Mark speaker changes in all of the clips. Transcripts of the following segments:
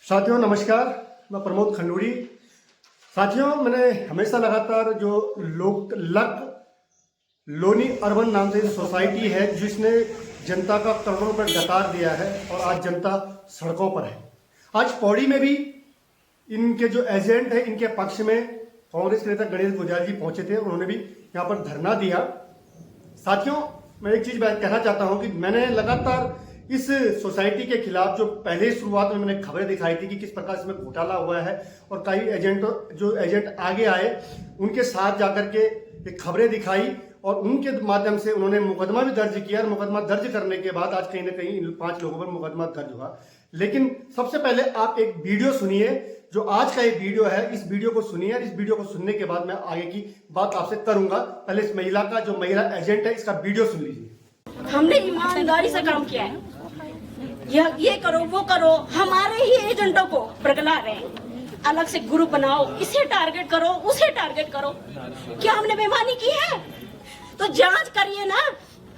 Speaker 1: साथियों नमस्कार, मैं प्रमोद खंडूड़ी। साथियों, मैंने हमेशा लगातार जो लोक लक लोनी अर्बन नाम से सोसाइटी है जिसने जनता का करोड़ों रुपए डकार दिया है और आज जनता सड़कों पर है। आज पौड़ी में भी इनके जो एजेंट है इनके पक्ष में कांग्रेस के नेता गणेश गुर्जर जी पहुंचे थे। उन्होंने भी यहाँ पर धरना दिया। साथियों, मैं एक चीज कहना चाहता हूं कि मैंने लगातार इस सोसाइटी के खिलाफ जो पहले शुरुआत में मैंने खबरें दिखाई थी कि किस प्रकार इसमें घोटाला हुआ है और कई एजेंट आगे आए उनके साथ जाकर के ये खबरें दिखाई और उनके माध्यम से उन्होंने मुकदमा भी दर्ज किया और मुकदमा दर्ज करने के बाद आज कहीं ना कहीं इन 5 लोगों पर मुकदमा दर्ज हुआ। लेकिन सबसे पहले आप एक वीडियो सुनिए, जो आज का एक वीडियो है। इस वीडियो को सुनिए और इस वीडियो को सुनने के बाद मैं आगे की बात आपसे करूंगा। पहले इस महिला का जो महिला एजेंट है इसका वीडियो सुन लीजिए।
Speaker 2: हमने ईमानदारी से काम किया है, ये करो वो करो, हमारे ही एजेंटों को प्रगला रहे हैं। अलग से ग्रुप बनाओ, इसे टारगेट करो, उसे टारगेट करो। क्या हमने बेईमानी की है? तो जांच करिए ना,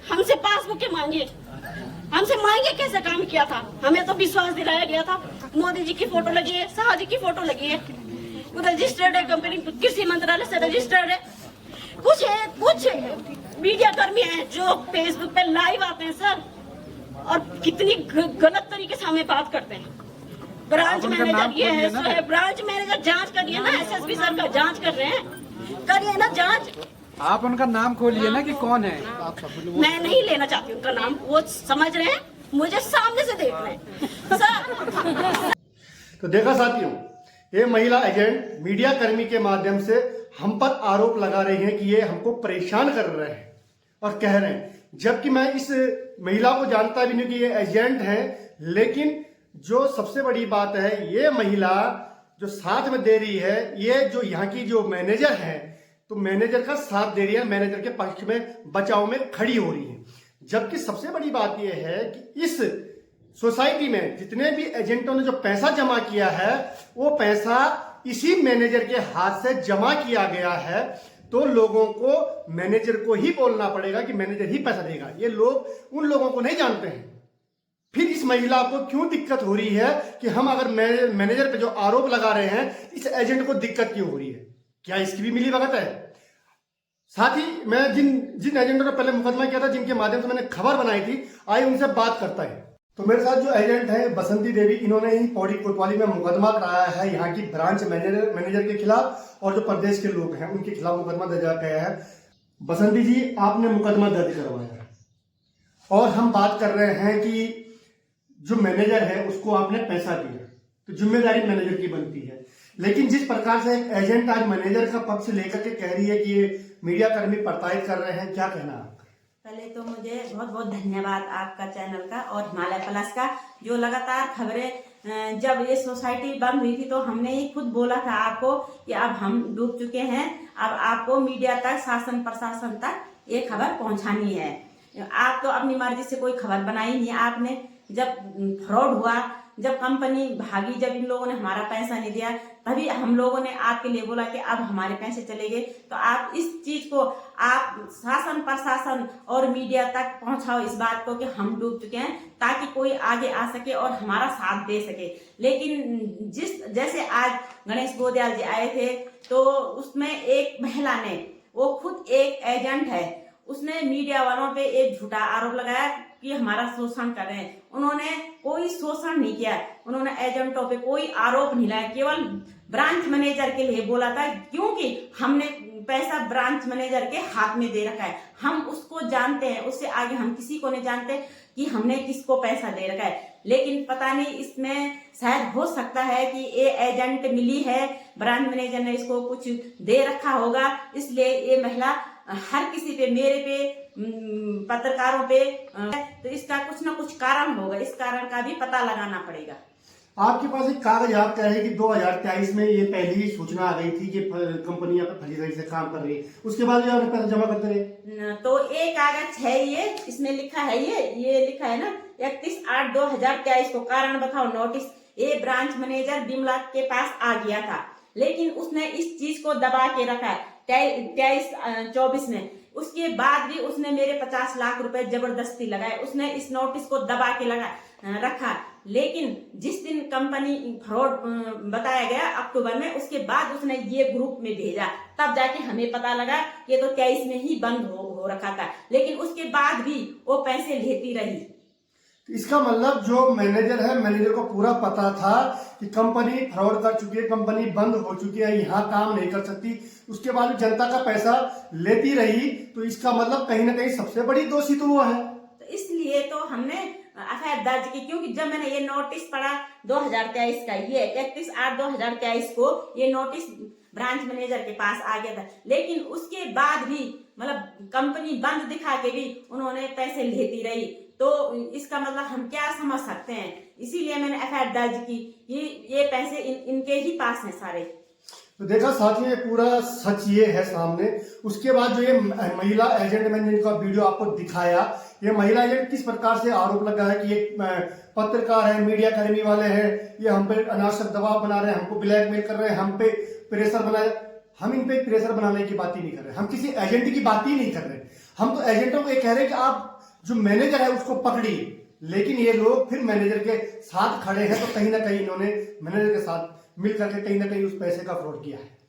Speaker 2: हमसे पासबुक मांगिए, हमसे मांगिए कैसे काम किया था। हमें तो विश्वास दिलाया गया था, मोदी जी की फोटो लगी है, शाह जी की फोटो लगी है, रजिस्टर्ड है कंपनी, कृषि मंत्रालय से रजिस्टर्ड है। कुछ मीडिया कर्मी हैं जो फेसबुक पे लाइव आते हैं सर, और कितनी गलत तरीके से हमें बात करते हैं। ब्रांच मैनेजर ये है, सो है ब्रांच मैनेजर, जांच करिए ना। एसएसपी सर का जांच कर रहे हैं, करिए ना जांच।
Speaker 3: आप उनका नाम खोलिए ना कि कौन है।
Speaker 2: मैं नहीं लेना चाहती उनका नाम, वो समझ रहे हैं, मुझे सामने से देख रहे हैं सर।
Speaker 1: तो देखा साथियों, ये महिला एजेंट मीडिया कर्मी के माध्यम से हम पर आरोप लगा रही हैं कि ये हमको परेशान कर रहे हैं और कह रहे हैं, जबकि मैं इस महिला को जानता भी नहीं कि ये एजेंट है। लेकिन जो सबसे बड़ी बात है, ये महिला जो साथ में दे रही है, ये जो यहाँ की जो मैनेजर है, तो मैनेजर का साथ दे रही है, मैनेजर के पक्ष में बचाव में खड़ी हो रही है। जबकि सबसे बड़ी बात यह है कि इस सोसाइटी में जितने भी एजेंटों ने जो पैसा जमा किया है, वो पैसा इसी मैनेजर के हाथ से जमा किया गया है। तो लोगों को मैनेजर को ही बोलना पड़ेगा कि मैनेजर ही पैसा देगा। ये लोग उन लोगों को नहीं जानते हैं। फिर इस महिला को क्यों दिक्कत हो रही है कि हम अगर मैनेजर पे जो आरोप लगा रहे हैं, इस एजेंट को दिक्कत क्यों हो रही है? क्या इसकी भी मिली भगत है? साथ ही मैं जिन एजेंटों ने पहले मुकदमा किया था, जिनके माध्यम से मैंने खबर बनाई थी, आइए उनसे बात करता है। तो मेरे साथ जो एजेंट है बसंती देवी, इन्होंने ही पौड़ी कोतवाली में मुकदमा कराया है यहाँ की ब्रांच मैनेजर के खिलाफ, और जो प्रदेश के लोग हैं उनके खिलाफ मुकदमा दर्ज किया है। बसंती जी, आपने मुकदमा दर्ज करवाया है और हम बात कर रहे हैं कि जो मैनेजर है उसको आपने पैसा दिया, तो जिम्मेदारी मैनेजर की बनती है। लेकिन जिस प्रकार से एक एजेंट आज मैनेजर का पक्ष लेकर के कह रही है कि ये मीडिया कर्मी प्रताड़ित कर रहे हैं, क्या कहना है?
Speaker 4: पहले तो मुझे बहुत बहुत धन्यवाद आपका चैनल का और हिमालय प्लस का, जो लगातार खबरें, जब ये सोसाइटी बंद हुई थी तो हमने ही खुद बोला था आपको कि अब हम डूब चुके हैं, अब आपको मीडिया तक, शासन प्रशासन तक ये खबर पहुंचानी है। आप तो अपनी मर्जी से कोई खबर बनाई नहीं। आपने जब फ्रॉड हुआ, जब कंपनी भागी, जब इन लोगों ने हमारा पैसा नहीं दिया, तभी हम लोगों ने आपके लिए बोला कि अब हमारे पैसे चले गए। तो आप इस चीज को आप शासन प्रशासन और मीडिया तक पहुंचाओ, इस बात को कि हम डूब चुके हैं, ताकि कोई आगे आ सके और हमारा साथ दे सके। लेकिन जैसे आज गणेश गोदयाल जी आए थे, तो उसमें एक महिला ने, वो खुद एक एजेंट है, उसने मीडिया वालों पे एक झूठा आरोप लगाया कि हमारा शोषण कर रहे हैं। उन्होंने कोई शोषण नहीं किया, उन्होंने एजेंटों पे कोई आरोप नहीं लगाया, केवल ब्रांच मैनेजर के लिए बोला था, क्योंकि हमने पैसा ब्रांच मैनेजर के हाथ में दे रखा है, हम उसको जानते हैं, उससे आगे हम किसी को नहीं जानते कि हमने किसको पैसा दे रखा है। लेकिन पता नहीं, इसमें शायद हो सकता है कि ये एजेंट मिली है, ब्रांच मैनेजर ने इसको कुछ दे रखा होगा, इसलिए ये महिला हर किसी पे, मेरे पे, पत्रकारों पे, तो इसका कुछ ना कुछ कारण होगा। इस कारण का भी पता लगाना पड़ेगा।
Speaker 1: आपके पास एक कागज आपका है कि 2023 में ये पहली सूचना आ गई थी कि कंपनी यहाँ पे फर्जी से काम कर रही है, उसके बाद भी आपने पैसा जमा करते रहे।
Speaker 4: तो एक कागज है, ये इसमें लिखा है, ये लिखा है ना 31/8/2023 को कारण बताओ नोटिस, ये ब्रांच मैनेजर बिमला के पास आ गया था। लेकिन उसने इस चीज को दबा के रखा है 23-24 में। उसके बाद भी उसने मेरे 50 लाख रुपए जबरदस्ती लगाए, उसने इस नोटिस को दबा के रखा। लेकिन जिस दिन कंपनी फ्रॉड बताया गया अक्टूबर में, उसके बाद उसने ये ग्रुप में भेजा, तब जाके हमें पता लगा ये तो 23 में ही बंद हो रखा था, लेकिन उसके बाद भी वो पैसे लेती रही।
Speaker 1: तो इसका मतलब जो मैनेजर है, मैनेजर को पूरा पता था कि कंपनी फ्रॉड कर चुकी है, कंपनी बंद हो चुकी है, यहाँ काम नहीं कर सकती, उसके बाद जनता का पैसा लेती रही, तो इसका मतलब कहीं ना कहीं सबसे बड़ी दोषी तो वो है।
Speaker 4: तो इसलिए तो हमने एफआईआर दर्ज की, क्योंकि जब मैंने ये नोटिस पढ़ा 2023 का, ये 31/8/2023 को ये नोटिस ब्रांच मैनेजर के पास आ गया था, लेकिन उसके बाद भी मतलब कंपनी बंद दिखा के भी उन्होंने पैसे लेती रही, तो इसका मतलब हम क्या समझ सकते हैं। इसीलिए मैंने एफआईआर दर्ज की कि ये पैसे इनके ही पास हैं सारे।
Speaker 1: तो देखा साथियों, ये पूरा सच ये है सामने। उसके बाद जो ये महिला एजेंट मैंने इनका वीडियो आपको दिखाया, ये महिला एजेंट किस प्रकार से आरोप लगा है कि ये पत्रकार है, मीडिया कर्मी वाले हैं, ये हम पे अनावश्यक दबाव बना रहे हैं, हमको ब्लैकमेल कर रहे हैं, हम पे प्रेशर बना। हम इन पे प्रेशर बनाने की बात ही नहीं कर रहे, हम किसी एजेंट की बात ही नहीं कर रहे। हम तो एजेंटों को ये कह रहे हैं कि आप जो मैनेजर है उसको पकड़िए, लेकिन ये लोग फिर मैनेजर के साथ खड़े हैं, तो कहीं ना कहीं इन्होंने मैनेजर के साथ मिल करके कहीं ना कहीं उस पैसे का फ्रॉड किया है।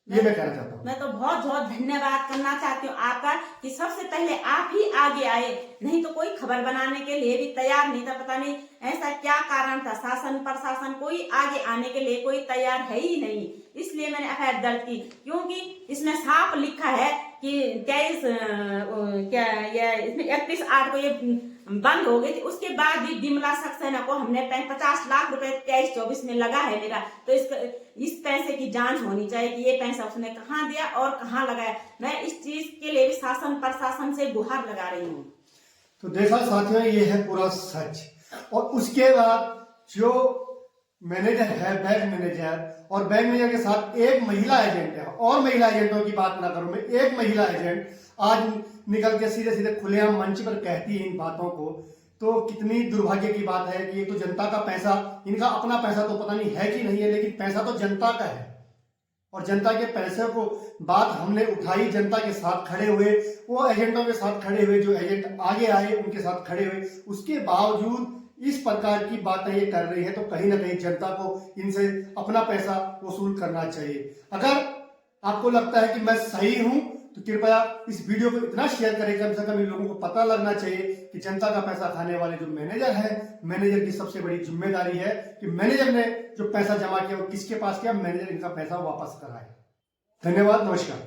Speaker 1: ये मैं कहना चाहता हूँ।
Speaker 4: मैं तो बहुत बहुत धन्यवाद करना चाहती हूँ आपका कि सबसे पहले आप ही आगे आए, नहीं तो कोई खबर बनाने के लिए भी तैयार नहीं था। पता नहीं ऐसा क्या कारण था, शासन प्रशासन कोई आगे आने के लिए कोई तैयार है ही नहीं। इसलिए मैंने एफआईआर दर्ज की, क्योंकि इसमें साफ लिखा है कि 31/8 को ये बंद हो गई थी। उसके बाद भी विमला सक्सेना को हमने 50 लाख रुपए 23-24 में लगा है मेरा, तो इस पैसे की जांच होनी चाहिए कि ये पैसा उसने कहाँ दिया और कहाँ लगाया। मैं इस चीज के लिए भी शासन प्रशासन से गुहार लगा रही हूँ।
Speaker 1: तो देखा साथियों, ये है पूरा सच। और उसके बाद जो मैनेजर है, बैंक मैनेजर, और बैंक मैनेजर के साथ एक महिला एजेंट है, और महिला एजेंटों की बात ना करूं मैं, एक महिला एजेंट आज निकल के सीधे सीधे खुलेआम मंच पर कहती है इन बातों को, तो कितनी दुर्भाग्य की बात है कि ये तो जनता का पैसा, इनका अपना पैसा तो पता नहीं है कि नहीं है, लेकिन पैसा तो जनता का है, और जनता के पैसे को बात हमने उठाई, जनता के साथ खड़े हुए, वो एजेंटों के साथ खड़े हुए, जो एजेंट आगे आए उनके साथ खड़े हुए, उसके बावजूद इस प्रकार की बातें ये कर रही है, तो कहीं ना कहीं जनता को इनसे अपना पैसा वसूल करना चाहिए। अगर आपको लगता है कि मैं सही हूं, तो कृपया इस वीडियो को इतना शेयर करें, कम से कम इन लोगों को पता लगना चाहिए कि जनता का पैसा खाने वाले जो मैनेजर है, मैनेजर की सबसे बड़ी जिम्मेदारी है कि मैनेजर ने जो पैसा जमा किया वो किसके पास किया, मैनेजर इनका पैसा वापस कराए। धन्यवाद, नमस्कार।